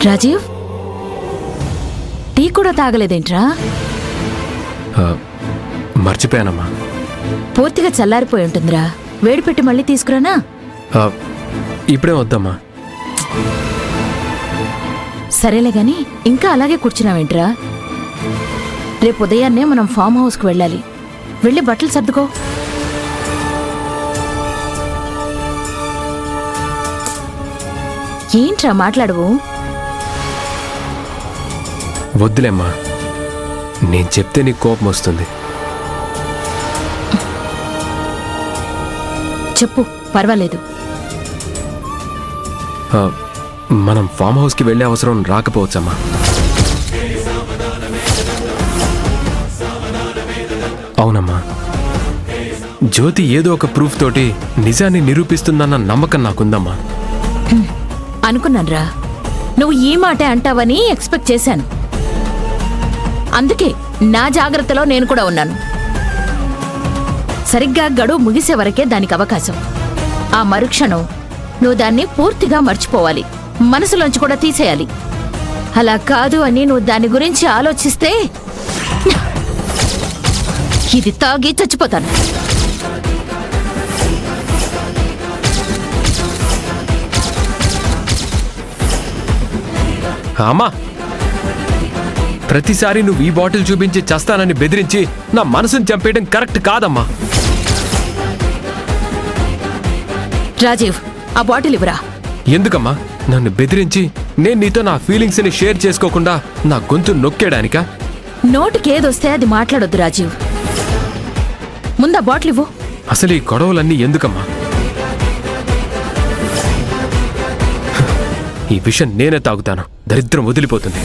Rajiv, tea కూడా తాగలేదేంట్రా? మర్చిపోయానమ్మా. పూర్తిగా చల్లారిపోయి ఉంటుందిరా, వేడి పెట్టి మళ్ళీ తీసుకురానా? ఇప్పుడే వద్దమ్మా. సరేలే గాని ఇంకా అలాగే కూర్చున్నావేంట్రా? రేపు ఉదయాన్నే మనం ఫామ్ హౌస్కి వెళ్ళాలి. వెళ్ళి బట్టలు సర్దుకో. ఏంట్రా మాట్లాడవు? వద్దులేమ్మా, నేను చెప్తే నీకు కోపం వస్తుంది. చెప్పు, పర్వాలేదు. మనం ఫామ్ హౌస్కి వెళ్ళే అవసరం రాకపోవచ్చమ్మా. అవునమ్మా, జ్యోతి ఏదో ఒక ప్రూఫ్ తోటి నిజాన్ని నిరూపిస్తుందన్న నమ్మకం నాకుందమ్మా. అనుకున్నాన్రా, నువ్వు ఈ మాటే అంటావని ఎక్స్పెక్ట్ చేశాను. అందుకే నా జాగ్రత్తలో నేను కూడా ఉన్నాను. సరిగ్గా గడువు ముగిసే వరకే దానికి అవకాశం. ఆ మరుక్షణం నువ్వు దాన్ని పూర్తిగా మర్చిపోవాలి, మనసులోంచి కూడా తీసేయాలి. అలా కాదు అని నువ్వు దాని గురించి ఆలోచిస్తే ఇది తాగి చచ్చిపోతాను. అమ్మా, ప్రతిసారి నువ్వు ఈ బాటిల్ చూపించి చస్తానని బెదిరించి నా మనసుని చంపేయడం కరెక్ట్ కాదమ్మా. రాజీవ్, ఆ బాటిల్ ఇవ్వరా. ఎందుకమ్మా నన్ను బెదిరించి నేను నీతో నా ఫీలింగ్స్ ని షేర్ చేసుకోకుండా నా గొంతు నొక్కేయడానికా? నోటికేదొస్తే అది మాట్లాడొద్దు రాజీవ్. ముందా బాటిల్ ఇవ్వు. అసలు ఈ గొడవలన్నీ ఎందుకమ్మా? ఈ విషయం నేనే తాగుతాను, దరిద్రం వదిలిపోతుంది.